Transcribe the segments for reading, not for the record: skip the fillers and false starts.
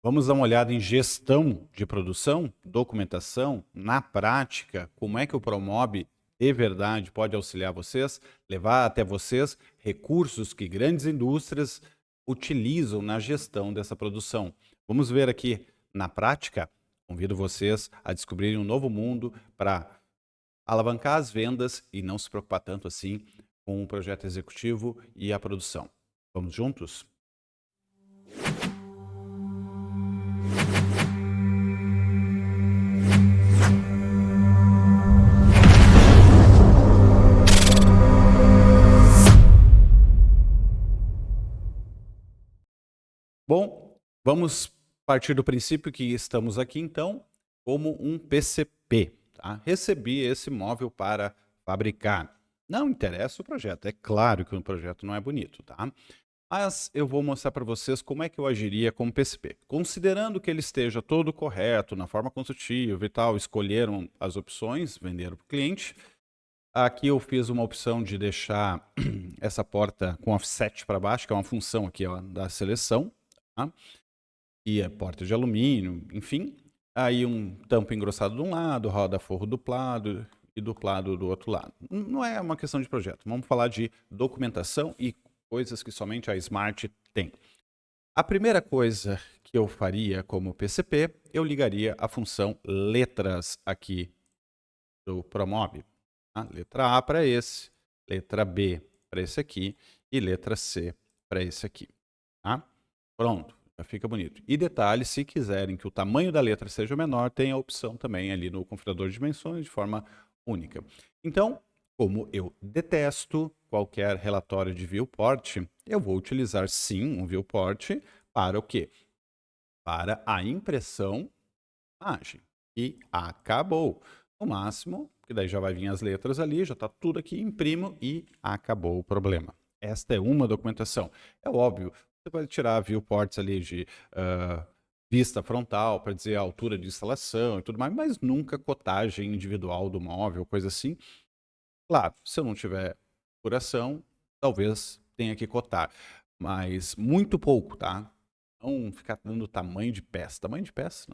Vamos dar uma olhada em gestão de produção, documentação, na prática, como é que o Promob de verdade pode auxiliar vocês, levar até vocês recursos que grandes indústrias utilizam na gestão dessa produção. Vamos ver aqui na prática. Convido vocês a descobrirem um novo mundo para alavancar as vendas e não se preocupar tanto assim com o projeto executivo e a produção. Vamos juntos? Bom, vamos partir do princípio que estamos aqui, então, como um PCP. Tá? Recebi esse móvel para fabricar. Não interessa o projeto. É claro que o projeto não é bonito, tá? Mas eu vou mostrar para vocês como é que eu agiria como PCP. Considerando que ele esteja todo correto, na forma construtiva e tal, escolheram as opções, venderam para o cliente. Aqui eu fiz uma opção de deixar essa porta com offset para baixo, que é uma função aqui ó, da seleção. Tá? E a porta de alumínio, enfim. Aí um tampo engrossado de um lado, roda-forro duplado e duplado do outro lado. Não é uma questão de projeto. Vamos falar de documentação e coisas que somente a Smart tem. A primeira coisa que eu faria como PCP, eu ligaria a função letras aqui do Promob. Tá? Letra A para esse, letra B para esse aqui e letra C para esse aqui. Tá? Pronto, já fica bonito. E detalhe, se quiserem que o tamanho da letra seja menor, tem a opção também ali no configurador de dimensões de forma única. Então, como eu detesto qualquer relatório de viewport, eu vou utilizar sim um viewport para o quê? Para a impressão da imagem. E acabou. No máximo, que daí já vai vir as letras ali, já está tudo aqui, imprimo e acabou o problema. Esta é uma documentação. É óbvio, você pode tirar viewports ali de vista frontal para dizer a altura de instalação e tudo mais, mas nunca cotagem individual do móvel, coisa assim. Claro, se eu não tiver curação, talvez tenha que cotar, mas muito pouco, tá? Não ficar dando tamanho de peça. Tamanho de peça,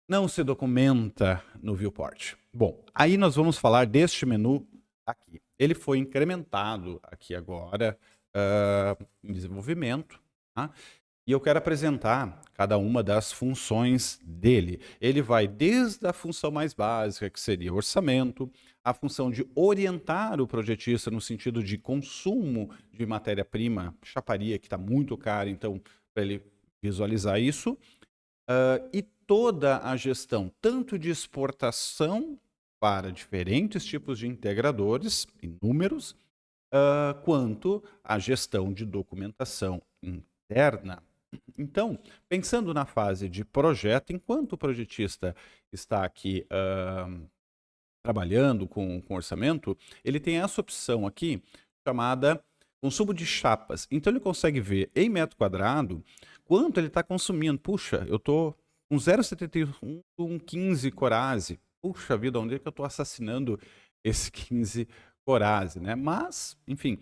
não se documenta no viewport. Bom, aí nós vamos falar deste menu aqui. Ele foi incrementado aqui agora em desenvolvimento, tá? E eu quero apresentar cada uma das funções dele. Ele vai desde a função mais básica, que seria orçamento, a função de orientar o projetista no sentido de consumo de matéria-prima, chaparia que está muito cara, então para ele visualizar isso, e toda a gestão, tanto de exportação para diferentes tipos de integradores, inúmeros, quanto a gestão de documentação interna. Então, pensando na fase de projeto, enquanto o projetista está aqui trabalhando com orçamento, ele tem essa opção aqui chamada consumo de chapas. Então ele consegue ver em metro quadrado quanto ele está consumindo. Puxa, eu estou com 0,71 com 15 Corazzi. Puxa vida, onde é que eu estou assassinando esse 15 Corazzi, né? Mas, enfim,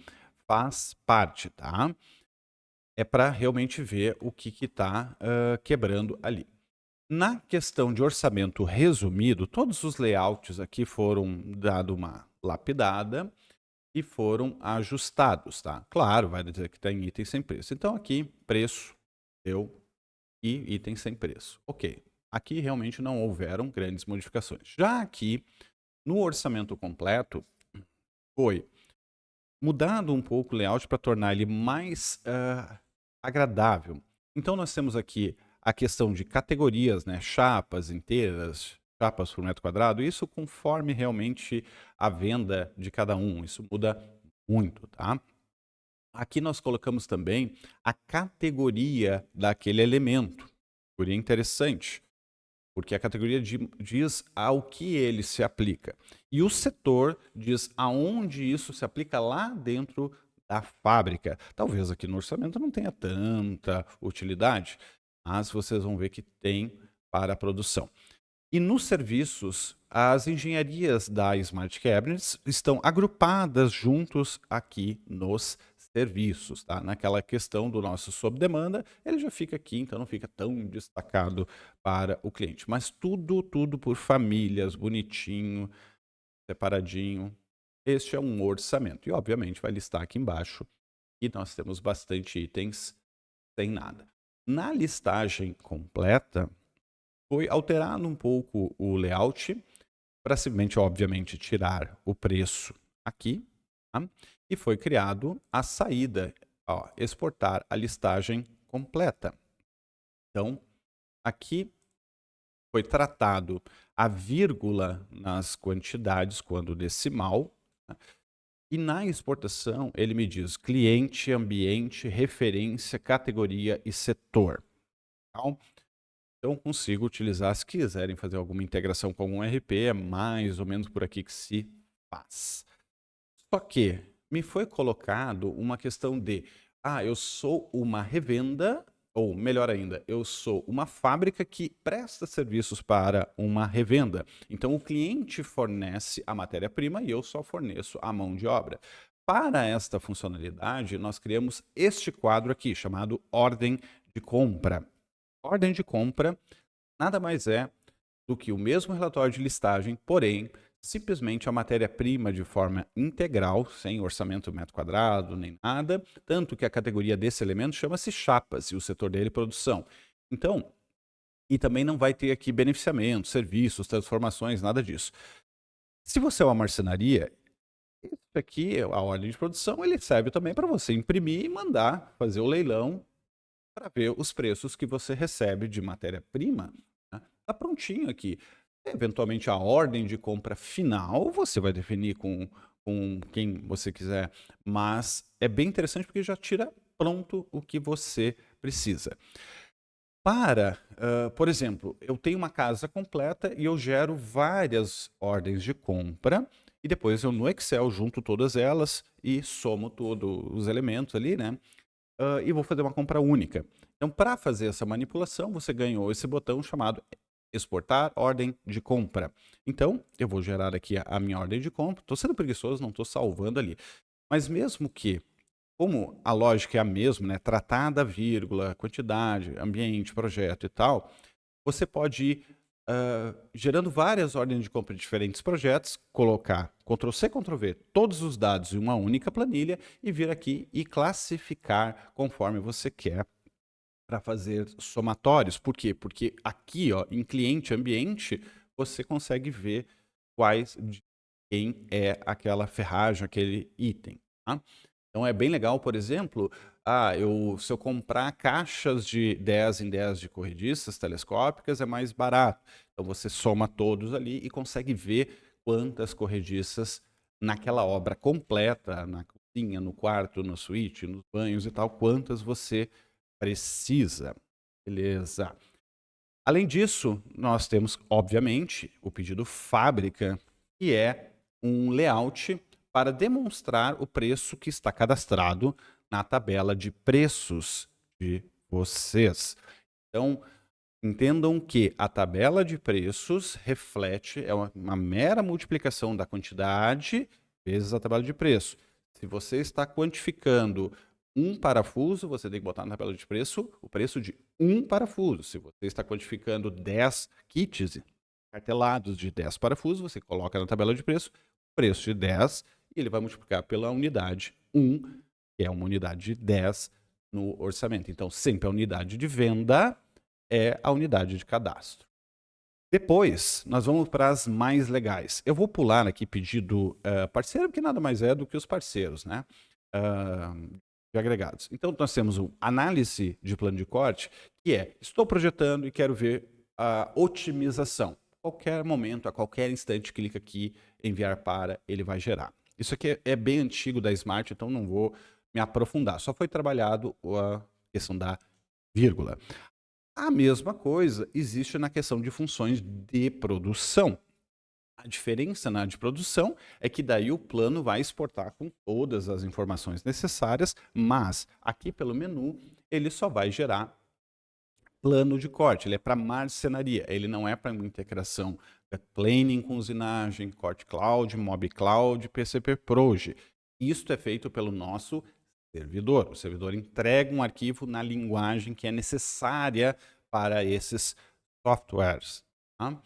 faz parte, tá? É para realmente ver o que está quebrando ali. Na questão de orçamento resumido, todos os layouts aqui foram dado uma lapidada e foram ajustados, tá? Claro, vai dizer que tem item sem preço. Então aqui, preço, deu, e item sem preço. Ok, aqui realmente não houveram grandes modificações. Já aqui, no orçamento completo, foi mudado um pouco o layout para tornar ele mais agradável. Então nós temos aqui a questão de categorias, né? Chapas inteiras, chapas por metro quadrado, isso conforme realmente a venda de cada um, isso muda muito, tá? Aqui nós colocamos também a categoria daquele elemento, categoria interessante, porque a categoria diz ao que ele se aplica. E o setor diz aonde isso se aplica lá dentro da fábrica. Talvez aqui no orçamento não tenha tanta utilidade, mas vocês vão ver que tem para a produção. E nos serviços, as engenharias da Smart Cabinets estão agrupadas juntos aqui nos serviços, tá? Naquela questão do nosso sob demanda, ele já fica aqui, então não fica tão destacado para o cliente. Mas tudo por famílias, bonitinho, separadinho. Este é um orçamento. E, obviamente, vai listar aqui embaixo. E nós temos bastante itens sem nada. Na listagem completa, foi alterado um pouco o layout para simplesmente, obviamente, tirar o preço aqui. Tá? E foi criado a saída, ó, exportar a listagem completa. Então, aqui foi tratado a vírgula nas quantidades quando decimal. Tá? E na exportação, ele me diz cliente, ambiente, referência, categoria e setor. Tá? Então, consigo utilizar, se quiserem fazer alguma integração com algum RP, é mais ou menos por aqui que se faz. Só que me foi colocado uma questão de, eu sou uma revenda, ou melhor ainda, eu sou uma fábrica que presta serviços para uma revenda. Então, o cliente fornece a matéria-prima e eu só forneço a mão de obra. Para esta funcionalidade, nós criamos este quadro aqui, chamado ordem de compra. Ordem de compra nada mais é do que o mesmo relatório de listagem, porém, simplesmente a matéria-prima de forma integral, sem orçamento metro quadrado, nem nada, tanto que a categoria desse elemento chama-se chapas e o setor dele produção. Então, e também não vai ter aqui beneficiamento, serviços, transformações, nada disso. Se você é uma marcenaria, isso aqui, a ordem de produção, ele serve também para você imprimir e mandar fazer o leilão para ver os preços que você recebe de matéria-prima. Está prontinho aqui. Eventualmente, a ordem de compra final você vai definir com quem você quiser, mas é bem interessante porque já tira pronto o que você precisa. Por exemplo, eu tenho uma casa completa e eu gero várias ordens de compra e depois eu no Excel junto todas elas e somo todos os elementos ali, né? E vou fazer uma compra única. Então, para fazer essa manipulação, você ganhou esse botão chamado exportar ordem de compra. Então, eu vou gerar aqui a minha ordem de compra. Estou sendo preguiçoso, não estou salvando ali. Mas mesmo que, como a lógica é a mesma, né, tratar da vírgula, quantidade, ambiente, projeto e tal, você pode ir gerando várias ordens de compra de diferentes projetos, colocar Ctrl+C, Ctrl+V, todos os dados em uma única planilha e vir aqui e classificar conforme você quer para fazer somatórios. Por quê? Porque aqui, ó, em cliente ambiente, você consegue ver de quem é aquela ferragem, aquele item. Tá? Então é bem legal, por exemplo, se eu comprar caixas de 10 em 10 de corrediças telescópicas é mais barato. Então você soma todos ali e consegue ver quantas corrediças naquela obra completa, na cozinha, no quarto, no suíte, nos banhos e tal, quantas você precisa. Beleza. Além disso, nós temos, obviamente, o pedido fábrica, que é um layout para demonstrar o preço que está cadastrado na tabela de preços de vocês. Então, entendam que a tabela de preços reflete, é uma mera multiplicação da quantidade vezes a tabela de preço. Se você está quantificando um parafuso, você tem que botar na tabela de preço o preço de um parafuso. Se você está quantificando 10 kits cartelados de 10 parafusos, você coloca na tabela de preço o preço de 10 e ele vai multiplicar pela unidade 1, que é uma unidade de 10 no orçamento. Então, sempre a unidade de venda é a unidade de cadastro. Depois, nós vamos para as mais legais. Eu vou pular aqui pedido parceiro, que nada mais é do que os parceiros, né? De agregados. Então, nós temos o análise de plano de corte, que é, estou projetando e quero ver a otimização. A qualquer momento, a qualquer instante, clica aqui, enviar para, ele vai gerar. Isso aqui é bem antigo da Smart, então não vou me aprofundar. Só foi trabalhado a questão da vírgula. A mesma coisa existe na questão de funções de produção. A diferença na de produção é que daí o plano vai exportar com todas as informações necessárias, mas aqui pelo menu ele só vai gerar plano de corte, ele é para marcenaria, ele não é para uma integração planning com usinagem, corte cloud, mob cloud, PCP Proj. Isto é feito pelo nosso servidor. O servidor entrega um arquivo na linguagem que é necessária para esses softwares. Tá?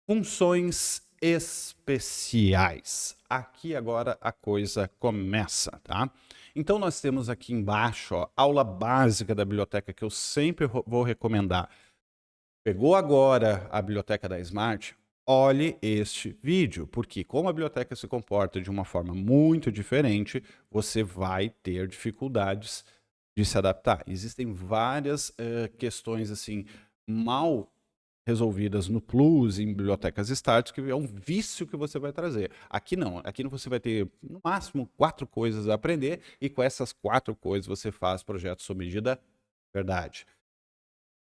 Funções especiais. Aqui agora a coisa começa, tá? Então nós temos aqui embaixo, ó, aula básica da biblioteca que eu sempre vou recomendar. Pegou agora a biblioteca da Smart? Olhe este vídeo, porque como a biblioteca se comporta de uma forma muito diferente, você vai ter dificuldades de se adaptar. Existem várias questões assim mal resolvidas no Plus, em bibliotecas Start, que é um vício que você vai trazer. Aqui não. Aqui você vai ter, no máximo, 4 coisas a aprender, e com essas 4 coisas você faz projetos sob medida verdade.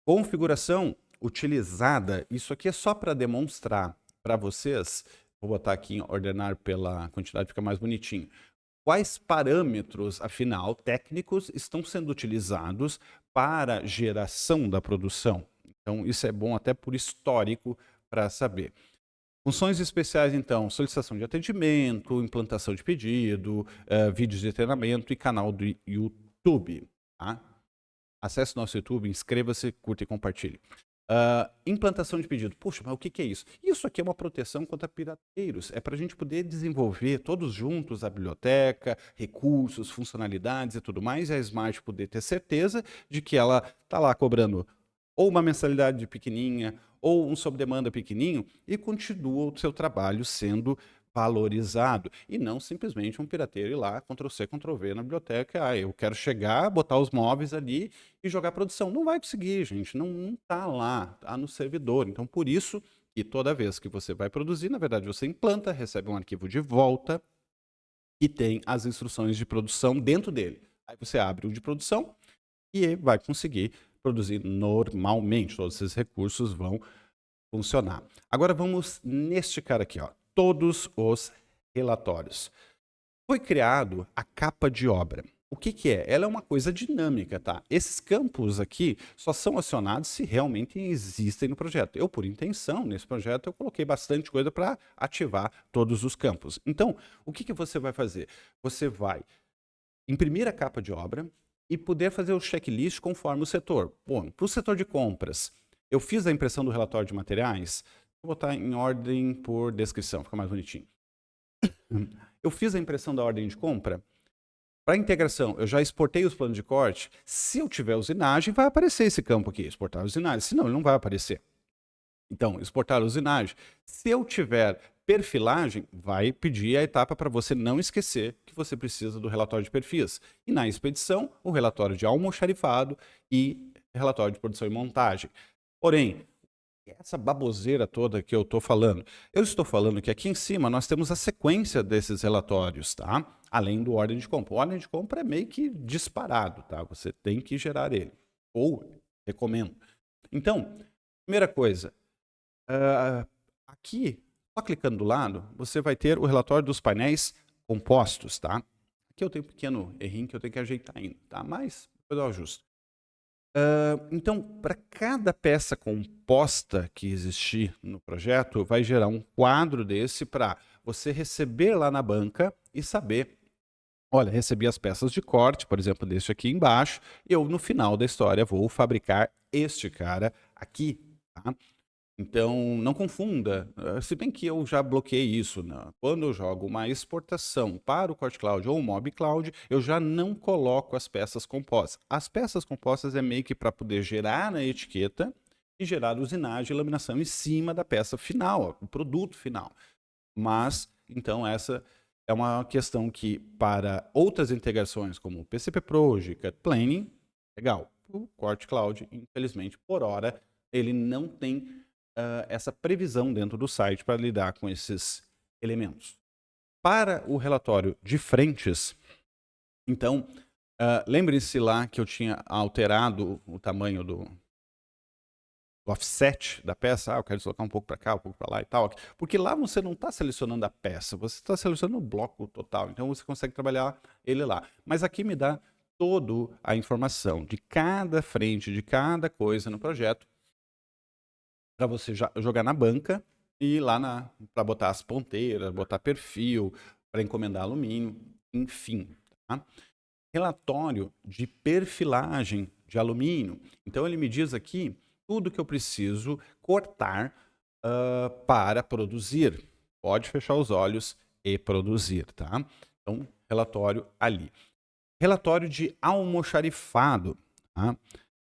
Configuração utilizada, isso aqui é só para demonstrar para vocês, vou botar aqui em ordenar pela quantidade, fica mais bonitinho. Quais parâmetros, afinal, técnicos estão sendo utilizados para geração da produção? Então, isso é bom até por histórico para saber. Funções especiais, então, solicitação de atendimento, implantação de pedido, vídeos de treinamento e canal do YouTube. Tá? Acesse nosso YouTube, inscreva-se, curta e compartilhe. Implantação de pedido. Puxa, mas o que é isso? Isso aqui é uma proteção contra pirateiros. É para a gente poder desenvolver todos juntos a biblioteca, recursos, funcionalidades e tudo mais, e a Smart poder ter certeza de que ela está lá cobrando ou uma mensalidade pequenininha, ou um sob demanda pequenininho, e continua o seu trabalho sendo valorizado, e não simplesmente um pirateiro ir lá, Ctrl+C, Ctrl+V na biblioteca, eu quero chegar, botar os móveis ali e jogar produção. Não vai conseguir, gente, não está lá, está no servidor. Então, por isso, que toda vez que você vai produzir, na verdade, você implanta, recebe um arquivo de volta, que tem as instruções de produção dentro dele. Aí você abre o de produção e vai conseguir produzir normalmente. Todos esses recursos vão funcionar. Agora vamos neste cara aqui, ó. Todos os relatórios. Foi criado a capa de obra. O que é? Ela é uma coisa dinâmica, tá? Esses campos aqui só são acionados se realmente existem no projeto. Eu, por intenção, nesse projeto, eu coloquei bastante coisa para ativar todos os campos. Então, o que você vai fazer? Você vai imprimir a capa de obra e poder fazer o checklist conforme o setor. Bom, para o setor de compras, eu fiz a impressão do relatório de materiais, vou botar em ordem por descrição, fica mais bonitinho. Eu fiz a impressão da ordem de compra. Para integração, eu já exportei os planos de corte. Se eu tiver usinagem, vai aparecer esse campo aqui, exportar usinagem. Senão, ele não vai aparecer. Então, exportar usinagem. Se eu tiver perfilagem, vai pedir a etapa para você não esquecer que você precisa do relatório de perfis. E na expedição, o relatório de almoxarifado e relatório de produção e montagem. Porém, essa baboseira toda que eu estou falando, que aqui em cima nós temos a sequência desses relatórios, tá? Além do ordem de compra. O ordem de compra é meio que disparado, tá? Você tem que gerar ele. Ou recomendo. Então, primeira coisa, aqui, só clicando do lado, você vai ter o relatório dos painéis compostos, tá? Aqui eu tenho um pequeno errinho que eu tenho que ajeitar ainda, tá? Mas depois eu ajusto. Então, para cada peça composta que existir no projeto, vai gerar um quadro desse para você receber lá na banca e saber, olha, recebi as peças de corte, por exemplo, deste aqui embaixo, e eu, no final da história, vou fabricar este cara aqui, tá? Então, não confunda, se bem que eu já bloqueei isso, né? Quando eu jogo uma exportação para o Core Cloud ou o Mob Cloud, eu já não coloco as peças compostas. As peças compostas é meio que para poder gerar na etiqueta e gerar usinagem e laminação em cima da peça final, o produto final. Mas, então, essa é uma questão que, para outras integrações, como o PCP Project, Cut Planning, legal. O Core Cloud, infelizmente, por hora, ele não tem essa previsão dentro do site para lidar com esses elementos. Para o relatório de frentes, então, lembre-se lá que eu tinha alterado o tamanho do offset da peça. Eu quero deslocar um pouco para cá, um pouco para lá e tal. Porque lá você não está selecionando a peça, você está selecionando o bloco total. Então, você consegue trabalhar ele lá. Mas aqui me dá toda a informação de cada frente, de cada coisa no projeto, para você jogar na banca e ir lá para botar as ponteiras, botar perfil, para encomendar alumínio, enfim. Tá? relatório de perfilagem de alumínio. Então ele me diz aqui tudo que eu preciso cortar para produzir. Pode fechar os olhos e produzir, tá? Então, relatório ali. Relatório de almoxarifado, tá?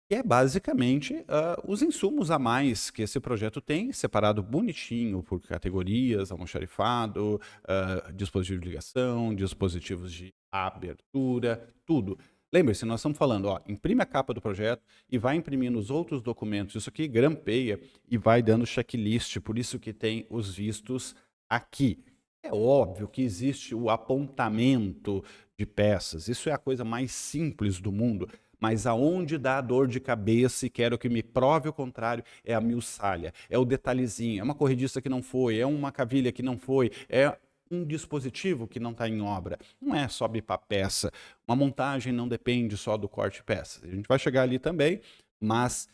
Que é basicamente os insumos a mais que esse projeto tem, separado bonitinho por categorias, almoxarifado, dispositivo de ligação, dispositivos de abertura, tudo. Lembre-se, nós estamos falando, ó, imprime a capa do projeto e vai imprimindo os outros documentos. Isso aqui grampeia e vai dando checklist, por isso que tem os vistos aqui. É óbvio que existe o apontamento de peças, isso é a coisa mais simples do mundo. Mas aonde dá dor de cabeça e quero que me prove o contrário é a miuçalha, é o detalhezinho, é uma corrediça que não foi, é uma cavilha que não foi, é um dispositivo que não está em obra. Não é só bipar peça. Uma montagem não depende só do corte de peças. A gente vai chegar ali também, mas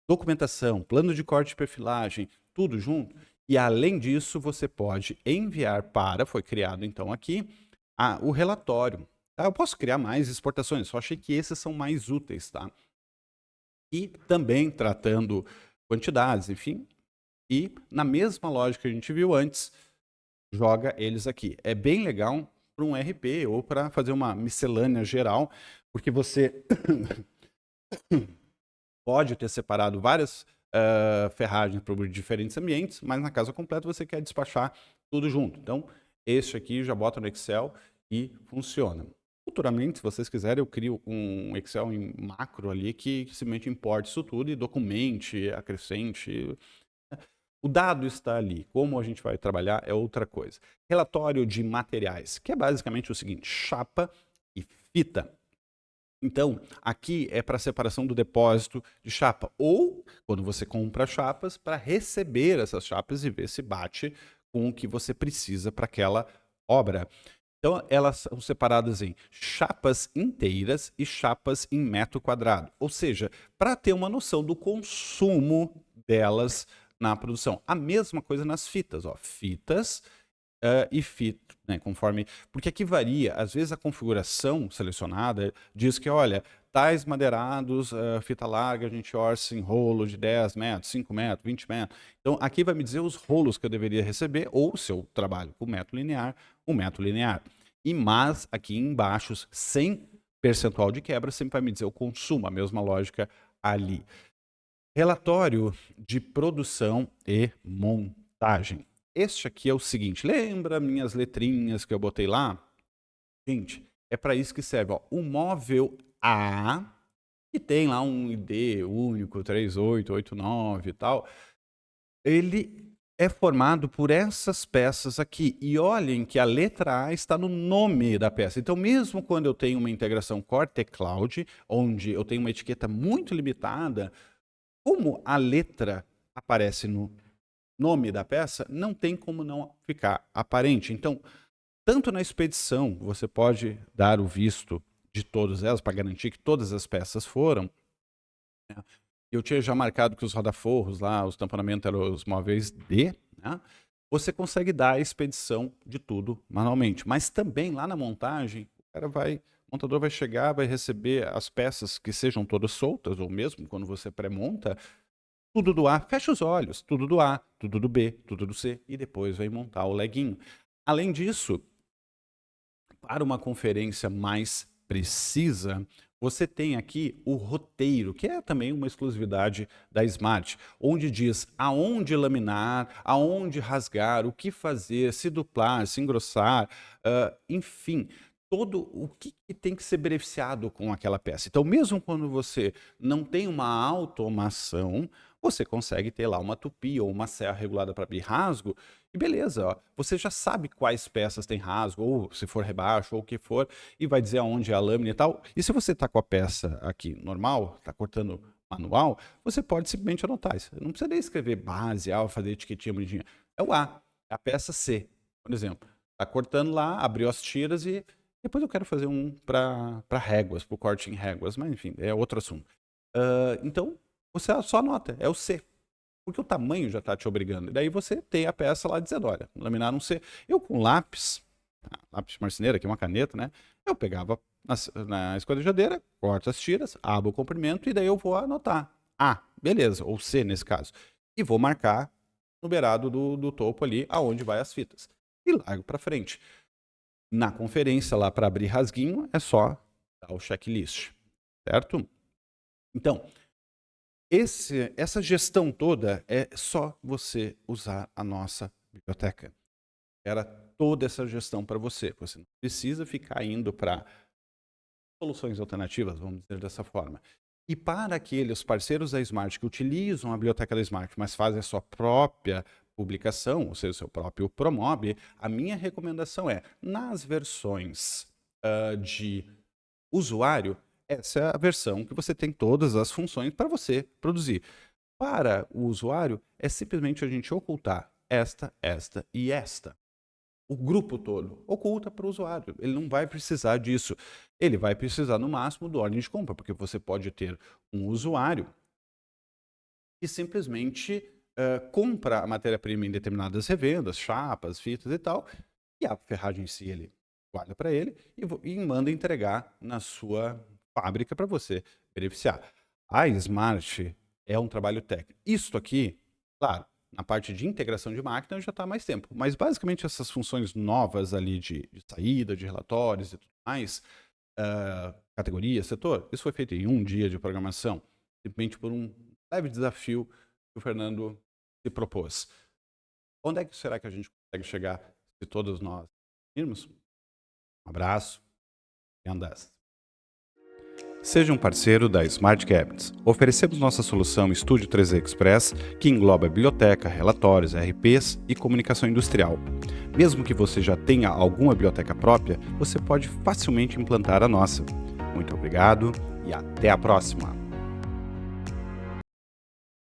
documentação, plano de corte e perfilagem, tudo junto. E além disso, você pode enviar para, foi criado então aqui, o relatório. Tá? Eu posso criar mais exportações, só achei que esses são mais úteis, tá? E também tratando quantidades, enfim. E na mesma lógica que a gente viu antes, joga eles aqui. É bem legal para um RP ou para fazer uma miscelânea geral, porque você pode ter separado várias ferragens para diferentes ambientes, mas na casa completa você quer despachar tudo junto. Então, este aqui já bota no Excel e funciona. Futuramente, se vocês quiserem, eu crio um Excel em macro ali que simplesmente importe isso tudo e documente, acrescente. O dado está ali. Como a gente vai trabalhar é outra coisa. Relatório de materiais, que é basicamente o seguinte: chapa e fita. Então, aqui é para separação do depósito de chapa. Ou, quando você compra chapas, para receber essas chapas e ver se bate com o que você precisa para aquela obra. Então, elas são separadas em chapas inteiras e chapas em metro quadrado. Ou seja, para ter uma noção do consumo delas na produção. A mesma coisa nas fitas. Ó. Fitas e fita, né, conforme... Porque aqui varia. Às vezes a configuração selecionada diz que, olha, tais madeirados, fita larga, a gente orça em rolo de 10 metros, 5 metros, 20 metros. Então, aqui vai me dizer os rolos que eu deveria receber, ou se eu trabalho com metro linear, o metro linear. Mas aqui embaixo, sem percentual de quebra, sempre vai me dizer o consumo, a mesma lógica ali. Relatório de produção e montagem. Este aqui é o seguinte, lembra minhas letrinhas que eu botei lá? Gente, é para isso que serve. Ó. O móvel A, que tem lá um ID único, 3889 e tal, ele é formado por essas peças aqui. E olhem que a letra A está no nome da peça. Então, mesmo quando eu tenho uma integração Core-T-Cloud, onde eu tenho uma etiqueta muito limitada, como a letra aparece no nome da peça, não tem como não ficar aparente. Então, tanto na expedição, você pode dar o visto de todas elas, para garantir que todas as peças foram. Né? Eu tinha já marcado que os rodaforros lá, os tamponamentos eram os móveis D, né? Você consegue dar a expedição de tudo manualmente. Mas também lá na montagem, o montador vai chegar, vai receber as peças que sejam todas soltas, ou mesmo quando você pré-monta, tudo do A, fecha os olhos, tudo do A, tudo do B, tudo do C, e depois vai montar o leguinho. Além disso, para uma conferência mais precisa, você tem aqui o roteiro, que é também uma exclusividade da Smart, onde diz aonde laminar, aonde rasgar, o que fazer, se duplar, se engrossar, enfim, todo o que tem que ser beneficiado com aquela peça. Então, mesmo quando você não tem uma automação, você consegue ter lá uma tupi ou uma serra regulada para abrir rasgo, e beleza, ó, você já sabe quais peças tem rasgo, ou se for rebaixo, ou o que for, e vai dizer aonde é a lâmina e tal. E se você está com a peça aqui normal, está cortando manual, você pode simplesmente anotar isso. Não precisa nem escrever base, fazer etiquetinha bonitinha. É o A, é a peça C, por exemplo. Está cortando lá, abriu as tiras e depois eu quero fazer um para réguas, para o corte em réguas, mas enfim, é outro assunto. Então, você só anota, é o C. Porque o tamanho já está te obrigando. E daí você tem a peça lá dizendo, olha, laminar um C. Eu com lápis marceneiro, aqui uma caneta, né? Eu pegava na esquadrejadeira, corto as tiras, abro o comprimento e daí eu vou anotar A, beleza, ou C nesse caso. E vou marcar no beirado do topo ali aonde vai as fitas. E largo para frente. Na conferência lá para abrir rasguinho, é só dar o checklist, certo? Então, essa gestão toda é só você usar a nossa biblioteca. Era toda essa gestão para você. Você não precisa ficar indo para soluções alternativas, vamos dizer dessa forma. E para aqueles parceiros da Smart que utilizam a biblioteca da Smart, mas fazem a sua própria publicação, ou seja, o seu próprio Promob, a minha recomendação é, nas versões de usuário, essa é a versão que você tem todas as funções para você produzir. Para o usuário, é simplesmente a gente ocultar esta e esta. O grupo todo oculta para o usuário. Ele não vai precisar disso. Ele vai precisar, no máximo, do ordem de compra, porque você pode ter um usuário que simplesmente compra a matéria-prima em determinadas revendas, chapas, fitas e tal, e a ferragem em si ele guarda para ele e manda entregar na sua fábrica para você beneficiar. A Smart é um trabalho técnico. Isto aqui, claro, na parte de integração de máquina já está há mais tempo, mas basicamente essas funções novas ali de saída, de relatórios e tudo mais, categoria, setor, isso foi feito em um dia de programação, simplesmente por um leve desafio que o Fernando se propôs. Onde é que será que a gente consegue chegar se todos nós irmos? Um abraço e andas. Seja um parceiro da Smart Cabinets. Oferecemos nossa solução Studio 3D Express, que engloba biblioteca, relatórios, RPs e comunicação industrial. Mesmo que você já tenha alguma biblioteca própria, você pode facilmente implantar a nossa. Muito obrigado e até a próxima!